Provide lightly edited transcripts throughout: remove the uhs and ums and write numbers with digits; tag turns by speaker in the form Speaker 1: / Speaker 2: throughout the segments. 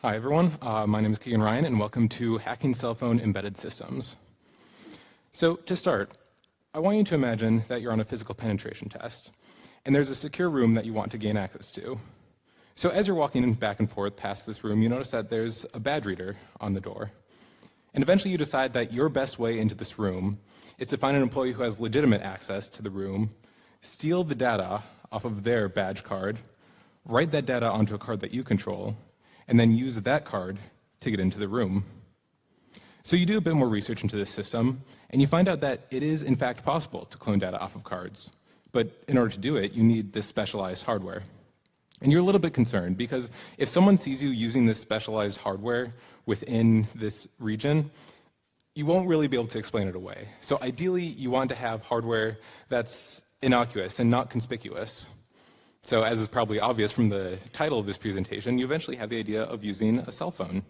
Speaker 1: Hi everyone, my name is Keegan Ryan and welcome to Hacking Cell Phone Embedded Systems. So to start, I want you to imagine that you're on a physical penetration test and there's a secure room that you want to gain access to. So as you're walking back and forth past this room, you notice that there's a badge reader on the door. And eventually you decide that your best way into this room is to find an employee who has legitimate access to the room, steal the data off of their badge card, write that data onto a card that you control, and then use that card to get into the room. So you do a bit more research into this system, and you find out that it is in fact possible to clone data off of cards. But in order to do it, you need this specialized hardware. And you're a little bit concerned, because if someone sees you using this specialized hardware within this region, you won't really be able to explain it away. So ideally, you want to have hardware that's innocuous and not conspicuous. So as is probably obvious from the title of this presentation, you eventually have the idea of using a cell phone.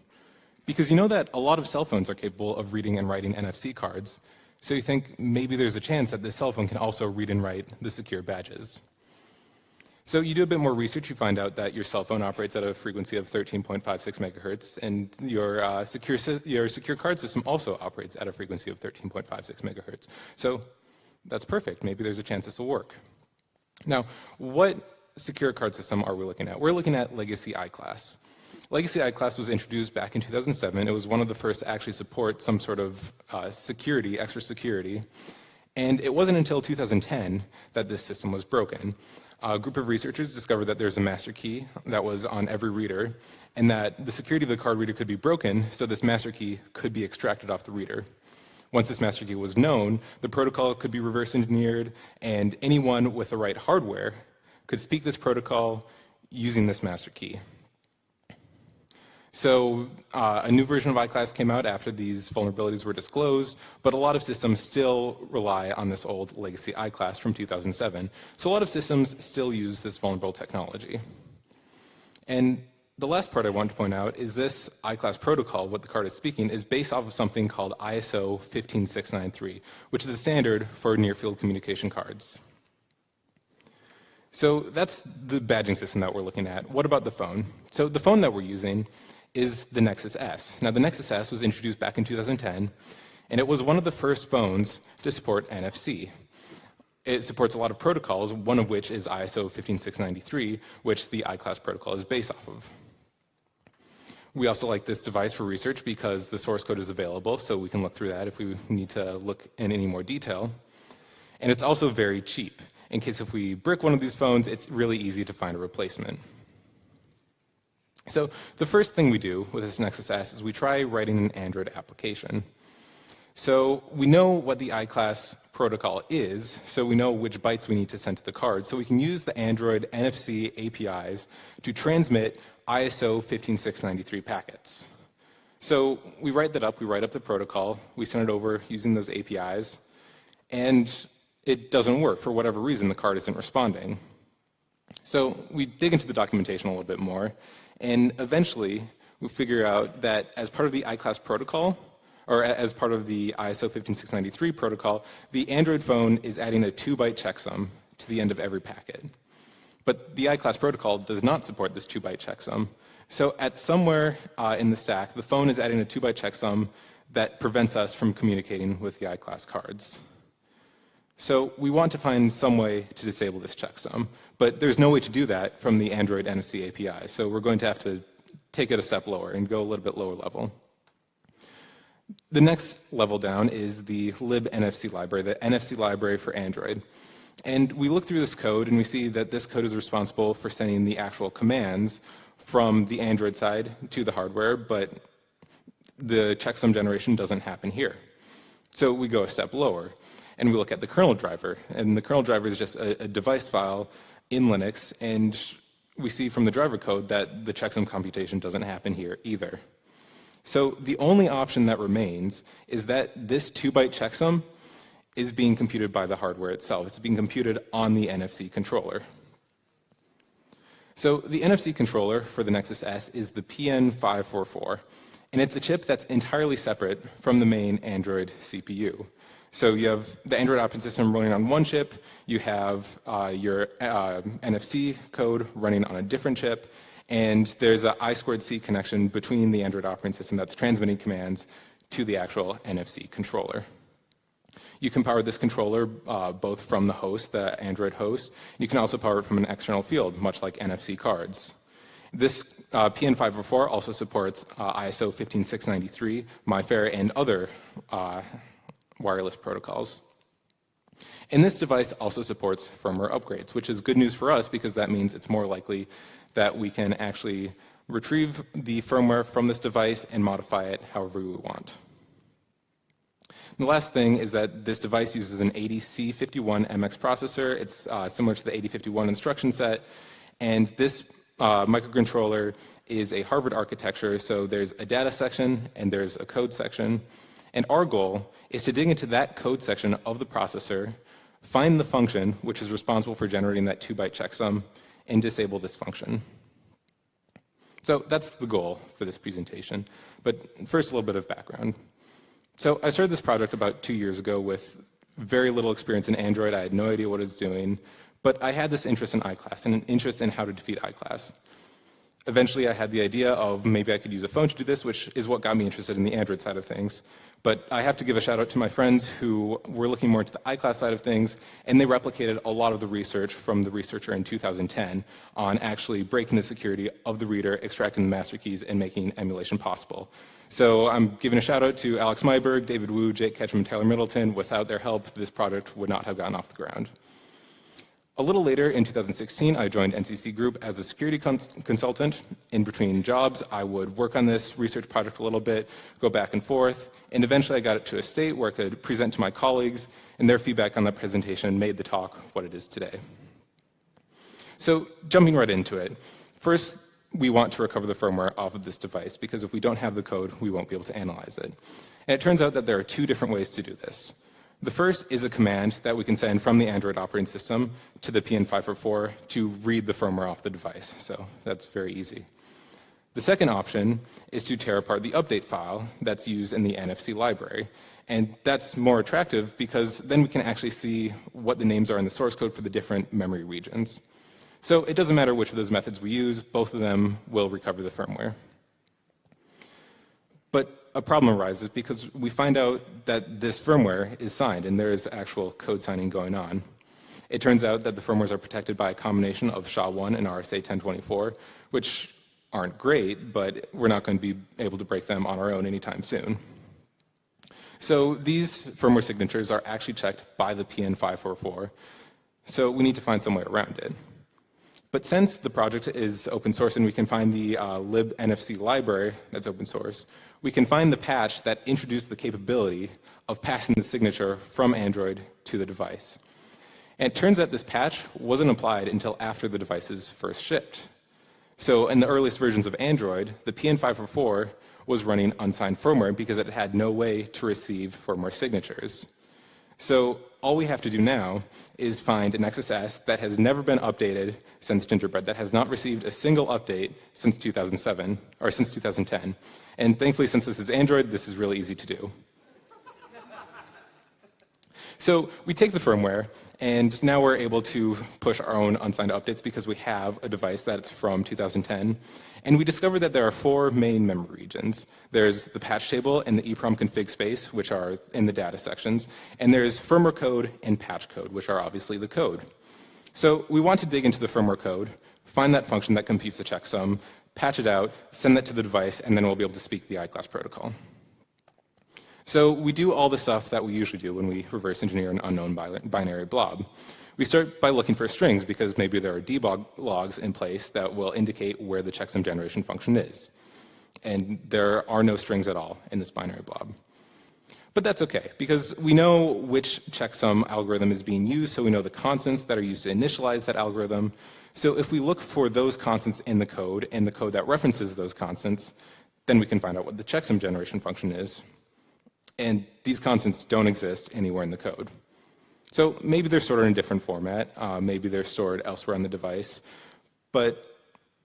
Speaker 1: Because you know that a lot of cell phones are capable of reading and writing NFC cards, so you think maybe there's a chance that this cell phone can also read and write the secure badges. So you do a bit more research, you find out that your cell phone operates at a frequency of 13.56 megahertz, and your secure card system also operates at a frequency of 13.56 megahertz. So that's perfect, maybe there's a chance this will work. Now, what secure card system are we looking at? We're looking at Legacy I-Class. Legacy I-Class was introduced back in 2007. It was one of the first to actually support some sort of security, extra security. And it wasn't until 2010 that this system was broken. A group of researchers discovered that there's a master key that was on every reader, and that the security of the card reader could be broken, so this master key could be extracted off the reader. Once this master key was known, the protocol could be reverse engineered, and anyone with the right hardware could speak this protocol using this master key. So a new version of I-Class came out after these vulnerabilities were disclosed, but a lot of systems still rely on this old legacy I-Class from 2007. So a lot of systems still use this vulnerable technology. And the last part I want to point out is this I-Class protocol, what the card is speaking, is based off of something called ISO 15693, which is a standard for near-field communication cards. So that's the badging system that we're looking at. What about the phone? So the phone that we're using is the Nexus S. Now the Nexus S was introduced back in 2010, and it was one of the first phones to support NFC. It supports a lot of protocols, one of which is ISO 15693, which the I-Class protocol is based off of. We also like this device for research because the source code is available, so we can look through that if we need to look in any more detail. And it's also very cheap. In case if we brick one of these phones, it's really easy to find a replacement. So the first thing we do with this Nexus S is we try writing an Android application. So we know what the I-Class protocol is, so we know which bytes we need to send to the card. So we can use the Android NFC APIs to transmit ISO 15693 packets. So we write that up, we write up the protocol, we send it over using those APIs, and it doesn't work. For whatever reason, the card isn't responding. So we dig into the documentation a little bit more, and eventually we figure out that as part of the I-Class protocol, or as part of the ISO 15693 protocol, the Android phone is adding a 2-byte checksum to the end of every packet. But the I-Class protocol does not support this 2-byte checksum. So at somewhere in the stack, the phone is adding a 2-byte checksum that prevents us from communicating with the I-Class cards. So we want to find some way to disable this checksum, but there's no way to do that from the Android NFC API. So we're going to have to take it a step lower and go a little bit lower level. The next level down is the libNFC library, the NFC library for Android. And we look through this code and we see that this code is responsible for sending the actual commands from the Android side to the hardware, but the checksum generation doesn't happen here. So we go a step lower and we look at the kernel driver. And the kernel driver is just a device file in Linux, and we see from the driver code that the checksum computation doesn't happen here either. So the only option that remains is that this 2-byte checksum is being computed by the hardware itself. It's being computed on the NFC controller. So the NFC controller for the Nexus S is the PN544, and it's a chip that's entirely separate from the main Android CPU. So you have the Android operating system running on one chip, you have your NFC code running on a different chip, and there's an I2C connection between the Android operating system that's transmitting commands to the actual NFC controller. You can power this controller both from the host, the Android host. You can also power it from an external field, much like NFC cards. This PN504 also supports ISO 15693, MyFair, and other wireless protocols. And this device also supports firmware upgrades, which is good news for us because that means it's more likely that we can actually retrieve the firmware from this device and modify it however we want. And the last thing is that this device uses an 80C51MX processor. It's similar to the 8051 instruction set, and this microcontroller is a Harvard architecture, so there's a data section and there's a code section. And our goal is to dig into that code section of the processor, find the function which is responsible for generating that 2-byte checksum, and disable this function. So that's the goal for this presentation. But first, a little bit of background. So I started this project about 2 years ago with very little experience in Android. I had no idea what it was doing. But I had this interest in iClass and an interest in how to defeat iClass. Eventually, I had the idea of maybe I could use a phone to do this, which is what got me interested in the Android side of things. But I have to give a shout out to my friends who were looking more into the iClass side of things, and they replicated a lot of the research from the researcher in 2010 on actually breaking the security of the reader, extracting the master keys, and making emulation possible. So I'm giving a shout out to Alex Myberg, David Wu, Jake Ketchum, and Tyler Middleton. Without their help, this project would not have gotten off the ground. A little later, in 2016, I joined NCC Group as a security consultant. In between jobs, I would work on this research project a little bit, go back and forth, and eventually I got it to a state where I could present to my colleagues, and their feedback on that presentation made the talk what it is today. So jumping right into it, first, we want to recover the firmware off of this device, because if we don't have the code, we won't be able to analyze it. And it turns out that there are two different ways to do this. The first is a command that we can send from the Android operating system to the PN504 to read the firmware off the device. So that's very easy. The second option is to tear apart the update file that's used in the NFC library. And that's more attractive because then we can actually see what the names are in the source code for the different memory regions. So it doesn't matter which of those methods we use, both of them will recover the firmware. But a problem arises because we find out that this firmware is signed and there is actual code signing going on. It turns out that the firmwares are protected by a combination of SHA-1 and RSA 1024, which aren't great, but we're not going to be able to break them on our own anytime soon. So these firmware signatures are actually checked by the PN544, so we need to find some way around it. But since the project is open source and we can find the libNFC library that's open source, we can find the patch that introduced the capability of passing the signature from Android to the device. And it turns out this patch wasn't applied until after the devices first shipped. So in the earliest versions of Android, the PN544 was running unsigned firmware because it had no way to receive firmware signatures. So all we have to do now is find an XSS that has never been updated since Gingerbread, that has not received a single update since 2007, or since 2010. And thankfully, since this is Android, this is really easy to do. So we take the firmware, and now we're able to push our own unsigned updates because we have a device that's from 2010. And we discover that there are 4 main memory regions. There's the patch table and the EEPROM config space, which are in the data sections. And there's firmware code and patch code, which are obviously the code. So we want to dig into the firmware code, find that function that computes the checksum, patch it out, send that to the device, and then we'll be able to speak the iClass protocol. So we do all the stuff that we usually do when we reverse engineer an unknown binary blob. We start by looking for strings because maybe there are debug logs in place that will indicate where the checksum generation function is. And there are no strings at all in this binary blob. But that's okay, because we know which checksum algorithm is being used, so we know the constants that are used to initialize that algorithm. So if we look for those constants in the code and the code that references those constants, then we can find out what the checksum generation function is. And these constants don't exist anywhere in the code. So maybe they're stored in a different format, maybe they're stored elsewhere on the device, but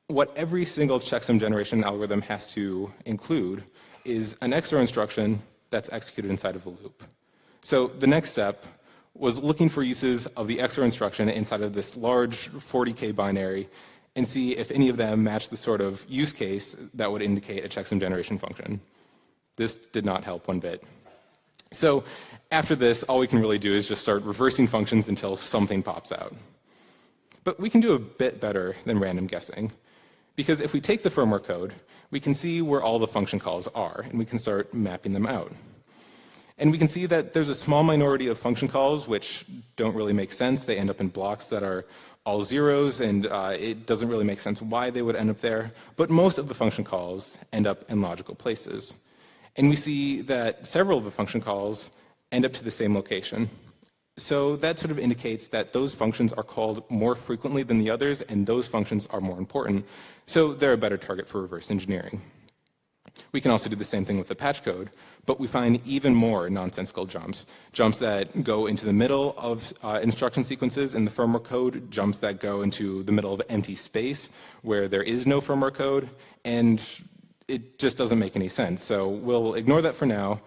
Speaker 1: what every single checksum generation algorithm has to include is an XOR instruction that's executed inside of a loop. So the next step was looking for uses of the XOR instruction inside of this large 40K binary and see if any of them match the sort of use case that would indicate a checksum generation function. This did not help one bit. So after this, all we can really do is just start reversing functions until something pops out. But we can do a bit better than random guessing, because if we take the firmware code, we can see where all the function calls are, and we can start mapping them out. And we can see that there's a small minority of function calls which don't really make sense. They end up in blocks that are all zeros, and it doesn't really make sense why they would end up there. But most of the function calls end up in logical places. And we see that several of the function calls end up to the same location. So that sort of indicates that those functions are called more frequently than the others, and those functions are more important. So they're a better target for reverse engineering. We can also do the same thing with the patch code, but we find even more nonsensical jumps. Jumps that go into the middle of instruction sequences in the firmware code, jumps that go into the middle of empty space where there is no firmware code, and it just doesn't make any sense. So we'll ignore that for now,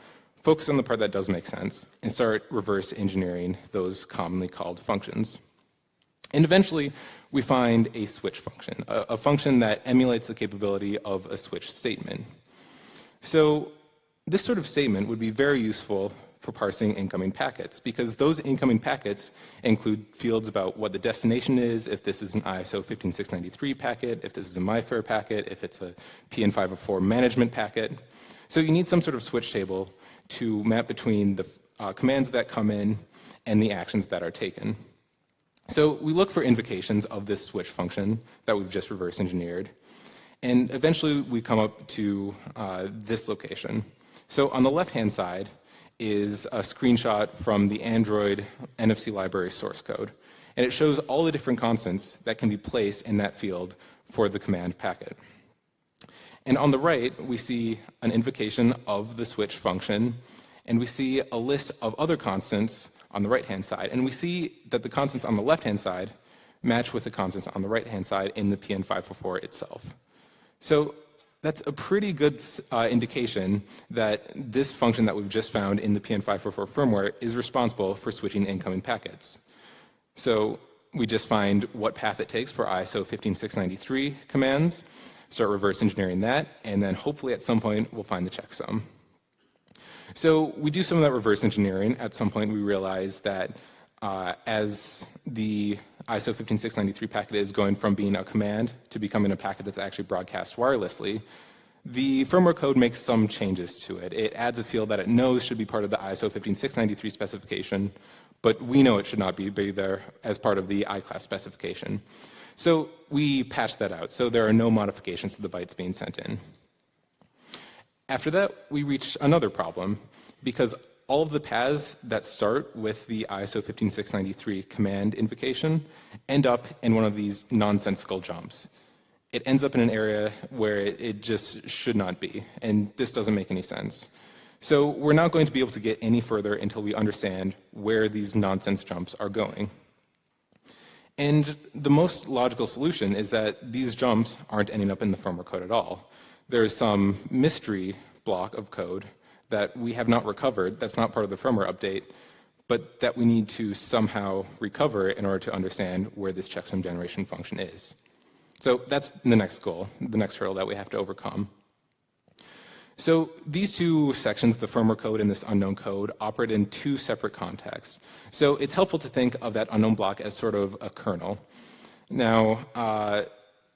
Speaker 1: focus on the part that does make sense, and start reverse engineering those commonly called functions. And eventually, we find a switch function, a function that emulates the capability of a switch statement. So this sort of statement would be very useful for parsing incoming packets, because those incoming packets include fields about what the destination is, if this is an ISO 15693 packet, if this is a MyFair packet, if it's a PN504 management packet. So you need some sort of switch table to map between the commands that come in and the actions that are taken. So we look for invocations of this switch function that we've just reverse engineered. And eventually we come up to this location. So on the left-hand side is a screenshot from the Android NFC library source code. And it shows all the different constants that can be placed in that field for the command packet. And on the right, we see an invocation of the switch function, and we see a list of other constants on the right-hand side. And we see that the constants on the left-hand side match with the constants on the right-hand side in the PN504 itself. So that's a pretty good indication that this function that we've just found in the PN544 firmware is responsible for switching incoming packets. So we just find what path it takes for ISO 15693 commands, start reverse engineering that, and then hopefully at some point we'll find the checksum. So we do some of that reverse engineering. At some point we realize that as the ISO 15693 packet is going from being a command to becoming a packet that's actually broadcast wirelessly, the firmware code makes some changes to it. It adds a field that it knows should be part of the ISO 15693 specification, but we know it should not be there as part of the iClass specification. So we patch that out, so there are no modifications to the bytes being sent in. After that, we reach another problem, because all of the paths that start with the ISO 15693 command invocation end up in one of these nonsensical jumps. It ends up in an area where it just should not be, and this doesn't make any sense. So we're not going to be able to get any further until we understand where these nonsense jumps are going. And the most logical solution is that these jumps aren't ending up in the firmware code at all. There is some mystery block of code that we have not recovered, that's not part of the firmware update, but that we need to somehow recover in order to understand where this checksum generation function is. So that's the next goal, the next hurdle that we have to overcome. So these two sections, the firmware code and this unknown code, operate in two separate contexts. So it's helpful to think of that unknown block as sort of a kernel. Now,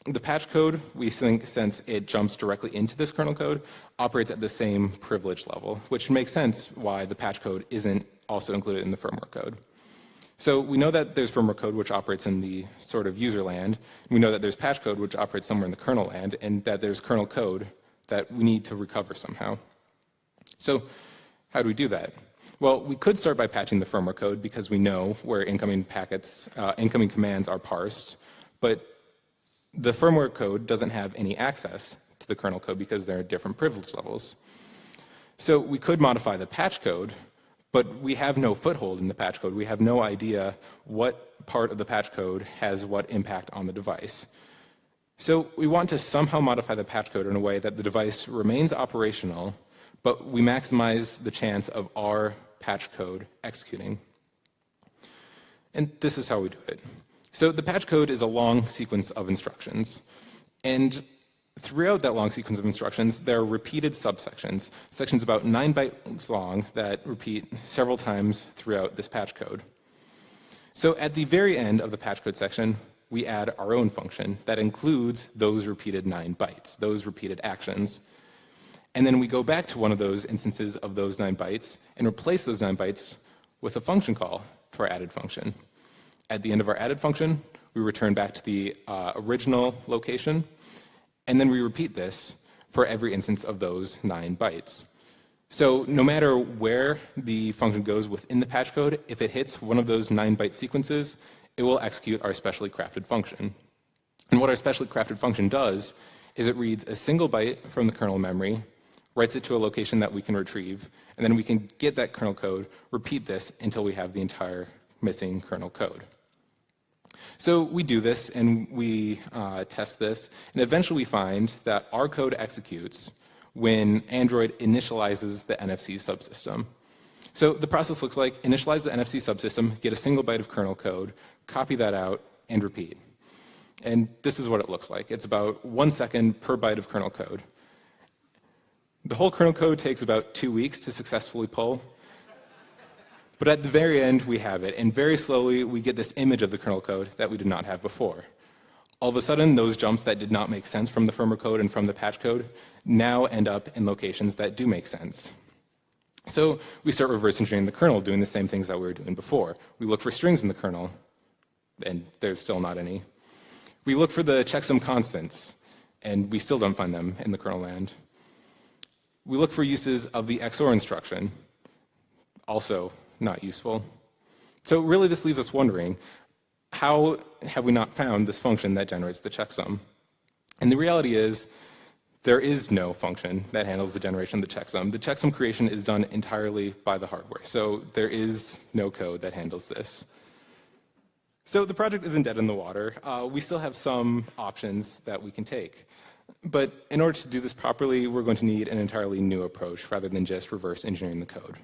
Speaker 1: the patch code, we think, since it jumps directly into this kernel code, operates at the same privilege level, which makes sense why the patch code isn't also included in the firmware code. So we know that there's firmware code which operates in the sort of user land. We know that there's patch code which operates somewhere in the kernel land, and that there's kernel code that we need to recover somehow. So how do we do that? Well, we could start by patching the firmware code because we know where incoming packets, incoming commands are parsed, but the firmware code doesn't have any access to the kernel code because there are different privilege levels. So we could modify the patch code, but we have no foothold in the patch code. We have no idea what part of the patch code has what impact on the device. So we want to somehow modify the patch code in a way that the device remains operational, but we maximize the chance of our patch code executing. And this is how we do it. So the patch code is a long sequence of instructions. And throughout that long sequence of instructions, there are repeated subsections, sections about 9 bytes long that repeat several times throughout this patch code. So at the very end of the patch code section, we add our own function that includes those repeated 9 bytes, those repeated actions. And then we go back to one of those instances of those 9 bytes and replace those 9 bytes with a function call to our added function. At the end of our added function, we return back to the original location, and then we repeat this for every instance of those 9 bytes. So no matter where the function goes within the patch code, if it hits one of those 9-byte sequences, it will execute our specially crafted function. And what our specially crafted function does is it reads a single byte from the kernel memory, writes it to a location that we can retrieve, and then we can get that kernel code, repeat this until we have the entire missing kernel code. So we do this and we test this, and eventually we find that our code executes when Android initializes the NFC subsystem. So the process looks like initialize the NFC subsystem, get a single byte of kernel code, copy that out, and repeat. And this is what it looks like. It's about 1 second per byte of kernel code. The whole kernel code takes about 2 weeks to successfully pull. But at the very end, we have it, and very slowly we get this image of the kernel code that we did not have before. All of a sudden, those jumps that did not make sense from the firmware code and from the patch code now end up in locations that do make sense. So we start reverse engineering the kernel, doing the same things that we were doing before. We look for strings in the kernel, and there's still not any. We look for the checksum constants, and we still don't find them in the kernel land. We look for uses of the XOR instruction, also not useful. So really this leaves us wondering, how have we not found this function that generates the checksum? And the reality is, there is no function that handles the generation of the checksum. The checksum creation is done entirely by the hardware, so there is no code that handles this. So the project isn't dead in the water. We still have some options that we can take. But in order to do this properly, we're going to need an entirely new approach rather than just reverse engineering the code.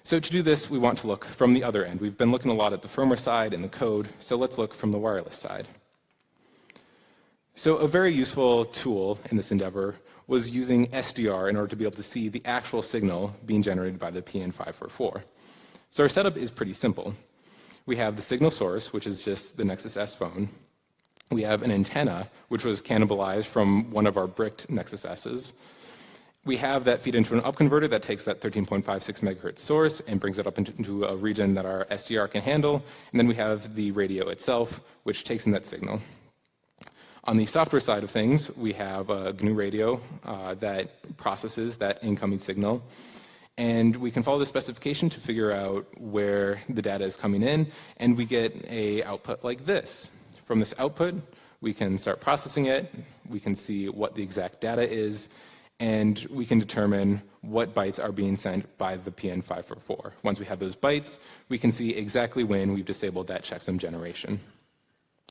Speaker 1: So to do this, we want to look from the other end. We've been looking a lot at the firmware side and the code, so let's look from the wireless side. So a very useful tool in this endeavor was using SDR in order to be able to see the actual signal being generated by the PN544. So our setup is pretty simple. We have the signal source, which is just the Nexus S phone. We have an antenna, which was cannibalized from one of our bricked Nexus S's. We have that feed into an up converter that takes that 13.56 megahertz source and brings it up into a region that our SDR can handle. And then we have the radio itself, which takes in that signal. On the software side of things, we have a GNU radio that processes that incoming signal. And we can follow the specification to figure out where the data is coming in, and we get an output like this. From this output, we can start processing it, we can see what the exact data is, and we can determine what bytes are being sent by the PN544. Once we have those bytes, we can see exactly when we've disabled that checksum generation.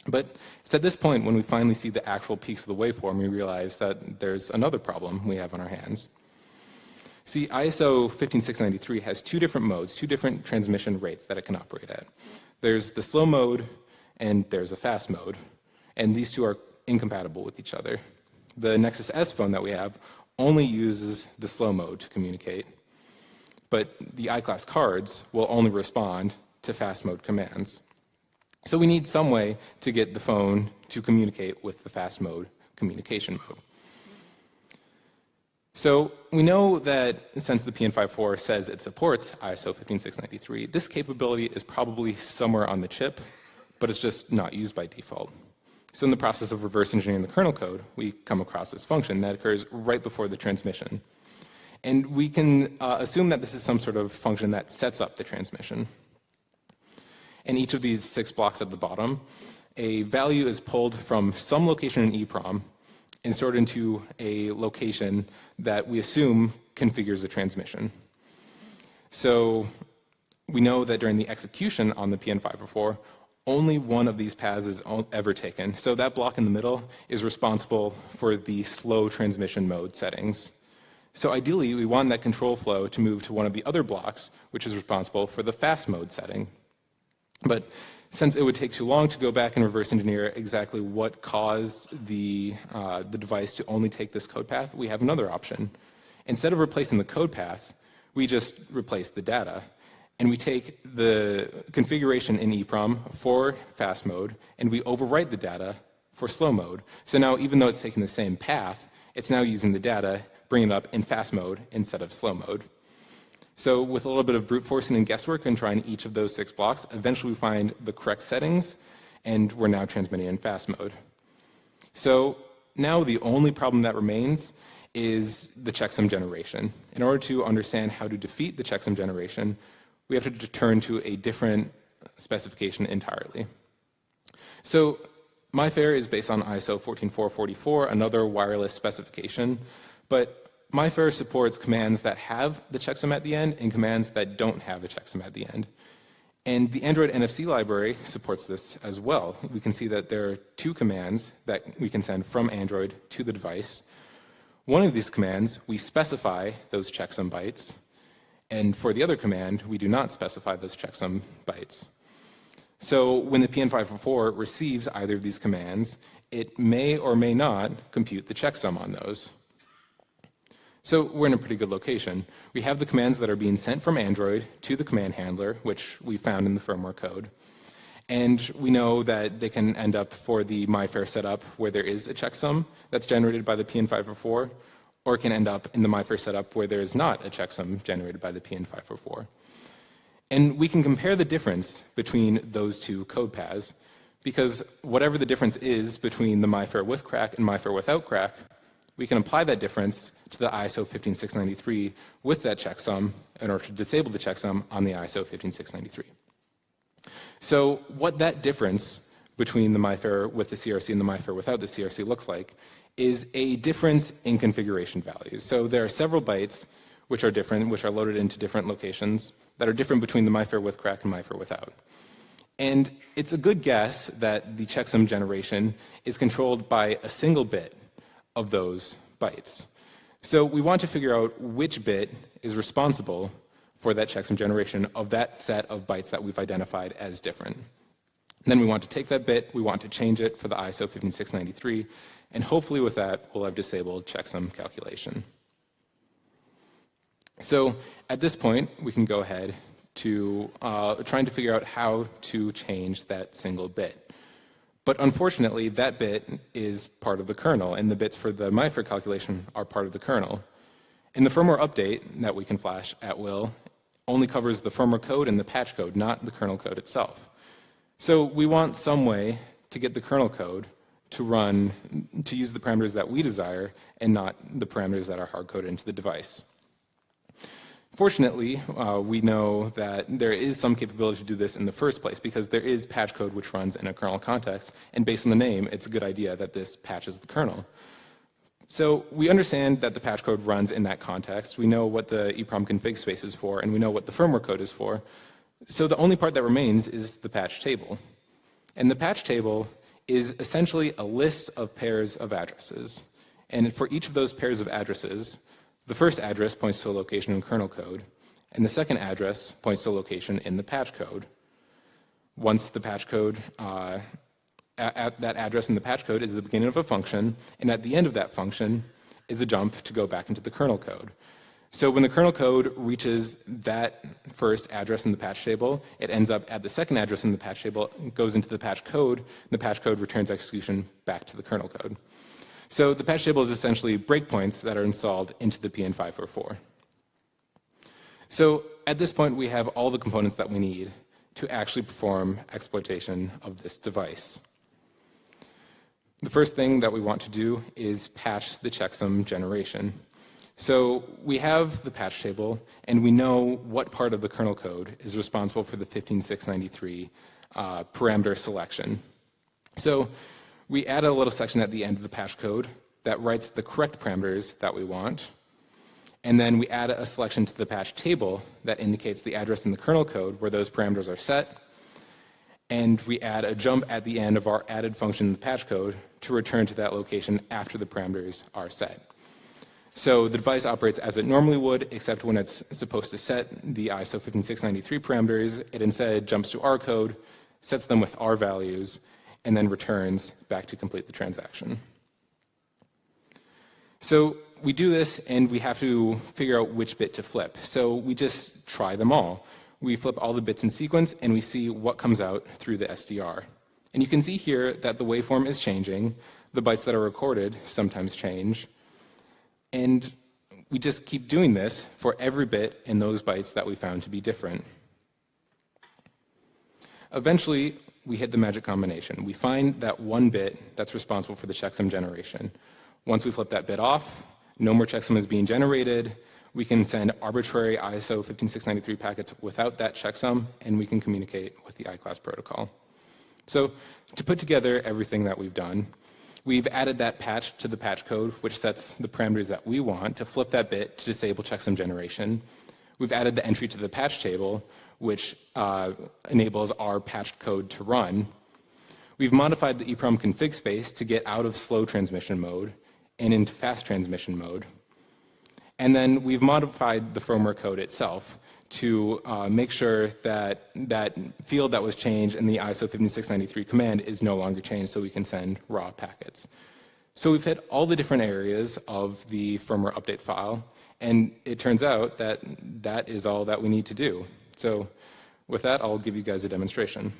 Speaker 1: But it's at this point when we finally see the actual peaks of the waveform, we realize that there's another problem we have on our hands. See, ISO 15693 has two different modes, two different transmission rates that it can operate at. There's the slow mode and there's a fast mode, and these two are incompatible with each other. The Nexus S phone that we have only uses the slow mode to communicate, but the I-class cards will only respond to fast mode commands. So we need some way to get the phone to communicate with the fast mode communication mode. So we know that since the PN544 says it supports ISO 15693, this capability is probably somewhere on the chip, but it's just not used by default. So in the process of reverse engineering the kernel code, we come across this function that occurs right before the transmission. And we can assume that this is some sort of function that sets up the transmission. In each of these 6 blocks at the bottom, a value is pulled from some location in EEPROM and stored into a location that we assume configures the transmission. So we know that during the execution on the PN544, only one of these paths is ever taken. So that block in the middle is responsible for the slow transmission mode settings. So ideally, we want that control flow to move to one of the other blocks, which is responsible for the fast mode setting. But since it would take too long to go back and reverse engineer exactly what caused the device to only take this code path, we have another option. Instead of replacing the code path, we just replace the data. And we take the configuration in EEPROM for fast mode, and we overwrite the data for slow mode. So now, even though it's taking the same path, it's now using the data, bringing it up in fast mode instead of slow mode. So with a little bit of brute forcing and guesswork and trying each of those 6 blocks, eventually we find the correct settings, and we're now transmitting in fast mode. So now the only problem that remains is the checksum generation. In order to understand how to defeat the checksum generation, we have to turn to a different specification entirely. So MyFair is based on ISO 14444, another wireless specification, but MyFair supports commands that have the checksum at the end and commands that don't have a checksum at the end. And the Android NFC library supports this as well. We can see that there are 2 commands that we can send from Android to the device. One of these commands, we specify those checksum bytes, and for the other command, we do not specify those checksum bytes. So when the PN544 receives either of these commands, it may or may not compute the checksum on those. So we're in a pretty good location. We have the commands that are being sent from Android to the command handler, which we found in the firmware code. And we know that they can end up for the MyFair setup where there is a checksum that's generated by the PN544, or it can end up in the MyFair setup where there is not a checksum generated by the PN544. And we can compare the difference between those 2 code paths, because whatever the difference is between the MyFair with crack and MyFair without crack, we can apply that difference to the ISO 15693 with that checksum in order to disable the checksum on the ISO 15693. So what that difference between the MyFair with the CRC and the MyFair without the CRC looks like is a difference in configuration values. So there are several bytes which are different, which are loaded into different locations that are different between the MyFair with crack and MyFair without. And it's a good guess that the checksum generation is controlled by a single bit of those bytes. So we want to figure out which bit is responsible for that checksum generation of that set of bytes that we've identified as different. And then we want to take that bit, we want to change it for the ISO 15693, and hopefully with that we'll have disabled checksum calculation. So at this point we can go ahead to trying to figure out how to change that single bit. But unfortunately that bit is part of the kernel, and the bits for the MyFair calculation are part of the kernel. In the firmware update that we can flash at will only covers the firmware code and the patch code, not the kernel code itself. So we want some way to get the kernel code to run, to use the parameters that we desire and not the parameters that are hard-coded into the device. Fortunately, we know that there is some capability to do this in the first place because there is patch code which runs in a kernel context, and based on the name, it's a good idea that this patches the kernel. So we understand that the patch code runs in that context. We know what the EEPROM config space is for, and we know what the firmware code is for. So the only part that remains is the patch table. And the patch table is essentially a list of pairs of addresses. And for each of those pairs of addresses, the first address points to a location in kernel code, and the second address points to a location in the patch code. Once the patch code, at that address in the patch code is the beginning of a function, and at the end of that function is a jump to go back into the kernel code. So when the kernel code reaches that first address in the patch table, it ends up at the second address in the patch table, goes into the patch code, and the patch code returns execution back to the kernel code. So the patch table is essentially breakpoints that are installed into the PN544. So at this point, we have all the components that we need to actually perform exploitation of this device. The first thing that we want to do is patch the checksum generation. So we have the patch table, and we know what part of the kernel code is responsible for the 15693 parameter selection. So we add a little section at the end of the patch code that writes the correct parameters that we want. And then we add a selection to the patch table that indicates the address in the kernel code where those parameters are set. And we add a jump at the end of our added function in the patch code to return to that location after the parameters are set. So the device operates as it normally would, except when it's supposed to set the ISO 15693 parameters, it instead jumps to our code, sets them with our values, and then returns back to complete the transaction. So we do this, and we have to figure out which bit to flip. So we just try them all. We flip all the bits in sequence, and we see what comes out through the SDR. And you can see here that the waveform is changing. The bytes that are recorded sometimes change. And we just keep doing this for every bit in those bytes that we found to be different. Eventually, we hit the magic combination. We find that one bit that's responsible for the checksum generation. Once we flip that bit off, no more checksum is being generated. We can send arbitrary ISO 15693 packets without that checksum, and we can communicate with the iClass protocol. So to put together everything that we've done, we've added that patch to the patch code, which sets the parameters that we want to flip that bit to disable checksum generation. We've added the entry to the patch table, which enables our patched code to run. We've modified the EEPROM config space to get out of slow transmission mode and into fast transmission mode. And then we've modified the firmware code itself to make sure that that field that was changed in the ISO 15693 command is no longer changed, so we can send raw packets. So we've hit all the different areas of the firmware update file, and it turns out that that is all that we need to do. So with that, I'll give you guys a demonstration.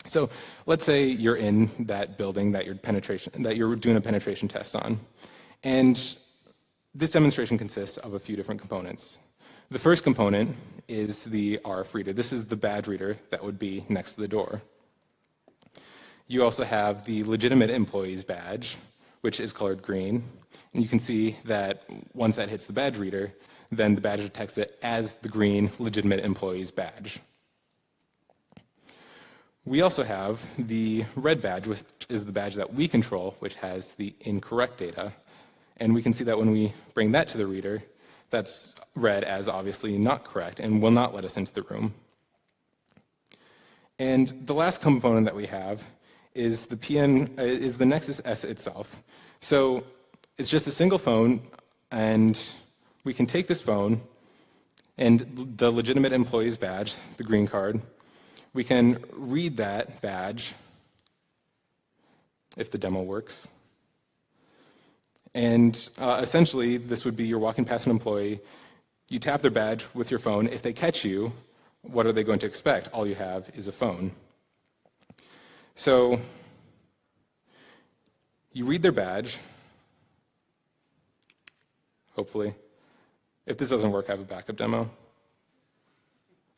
Speaker 1: So let's say you're in that building that you're doing a penetration test on. And this demonstration consists of a few different components. The first component is the RF reader. This is the badge reader that would be next to the door. You also have the legitimate employee's badge, which is colored green. And you can see that once that hits the badge reader, then the badge detects it as the green legitimate employee's badge. We also have the red badge, which is the badge that we control, which has the incorrect data. And we can see that when we bring that to the reader, that's read as obviously not correct and will not let us into the room. And the last component that we have is the Nexus S itself. So it's just a single phone, and we can take this phone and the legitimate employee's badge, the green card. We can read that badge, if the demo works. And essentially, this would be you're walking past an employee, you tap their badge with your phone. If they catch you, what are they going to expect? All you have is a phone. So you read their badge, hopefully. If this doesn't work, I have a backup demo.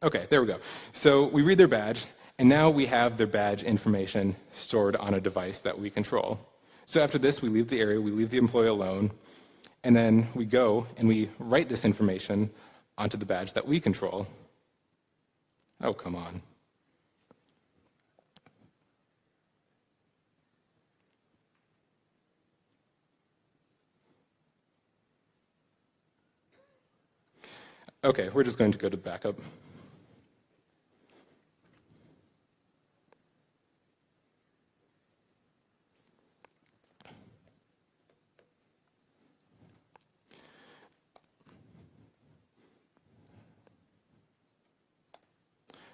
Speaker 1: Okay, there we go. So we read their badge, and now we have their badge information stored on a device that we control. So after this, we leave the area, we leave the employee alone, and then we go and we write this information onto the badge that we control. Oh, come on. Okay, we're just going to go to backup.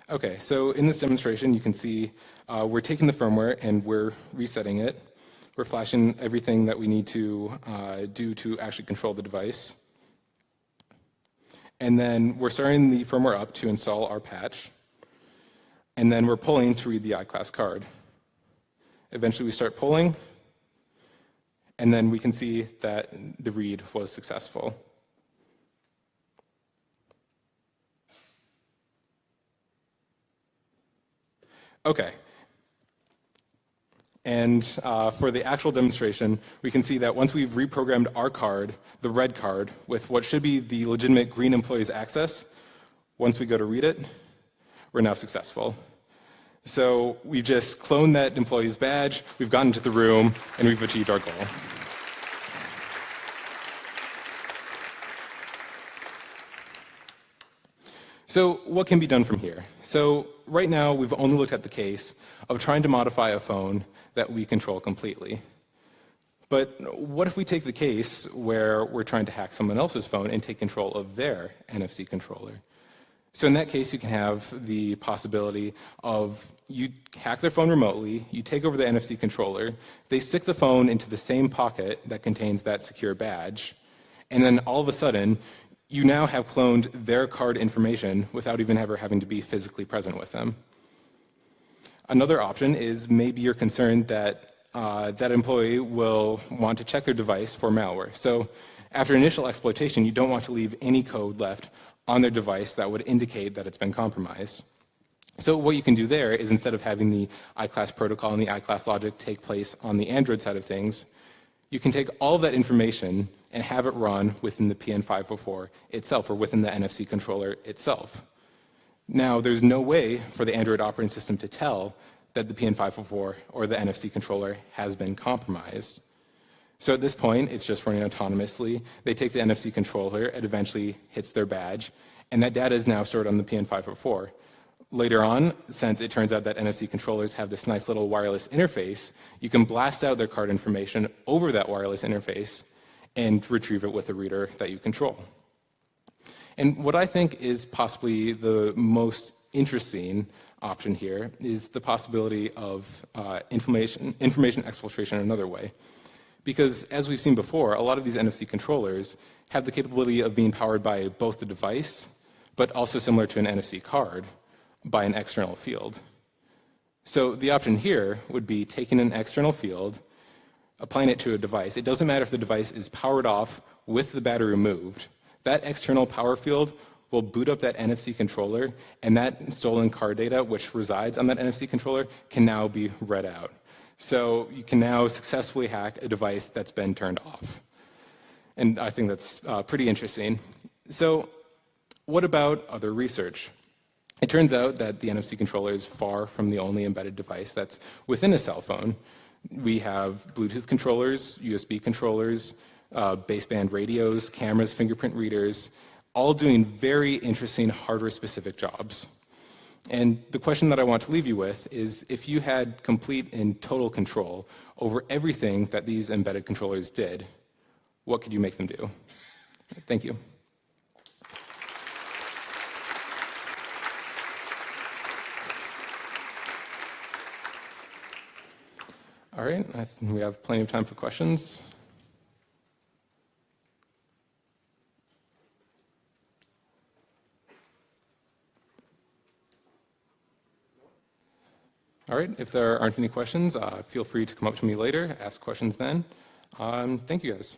Speaker 1: Okay, so in this demonstration, you can see we're taking the firmware and we're resetting it. We're flashing everything that we need to do to actually control the device. And then we're starting the firmware up to install our patch. And then we're pulling to read the iClass card. Eventually, we start pulling, and then we can see that the read was successful. Okay. And for the actual demonstration, we can see that once we've reprogrammed our card, the red card, with what should be the legitimate green employee's access, once we go to read it, we're now successful. So we've just cloned that employee's badge, we've gotten into the room, and we've achieved our goal. So what can be done from here? So right now, we've only looked at the case of trying to modify a phone that we control completely. But what if we take the case where we're trying to hack someone else's phone and take control of their NFC controller? So in that case, you can have the possibility of you hack their phone remotely, you take over the NFC controller, they stick the phone into the same pocket that contains that secure badge, and then all of a sudden, you now have cloned their card information without even ever having to be physically present with them. Another option is maybe you're concerned that that employee will want to check their device for malware. So after initial exploitation, you don't want to leave any code left on their device that would indicate that it's been compromised. So what you can do there is, instead of having the iClass protocol and the iClass logic take place on the Android side of things, you can take all of that information and have it run within the PN504 itself, or within the NFC controller itself. Now, there's no way for the Android operating system to tell that the PN504 or the NFC controller has been compromised. So at this point, it's just running autonomously. They take the NFC controller, it eventually hits their badge, and that data is now stored on the PN504. Later on, since it turns out that NFC controllers have this nice little wireless interface, you can blast out their card information over that wireless interface and retrieve it with a reader that you control. And what I think is possibly the most interesting option here is the possibility of information exfiltration another way. Because as we've seen before, a lot of these NFC controllers have the capability of being powered by both the device, but also, similar to an NFC card, by an external field. So the option here would be taking an external field, applying it to a device. It doesn't matter if the device is powered off with the battery removed. That external power field will boot up that NFC controller, and that stolen card data, which resides on that NFC controller, can now be read out. So you can now successfully hack a device that's been turned off. And I think that's pretty interesting. So what about other research? It turns out that the NFC controller is far from the only embedded device that's within a cell phone. We have Bluetooth controllers, USB controllers, baseband radios, cameras, fingerprint readers, all doing very interesting hardware-specific jobs. And the question that I want to leave you with is, if you had complete and total control over everything that these embedded controllers did, what could you make them do? Thank you. All right, I think we have plenty of time for questions. All right, if there aren't any questions, feel free to come up to me later, ask questions then. Thank you guys.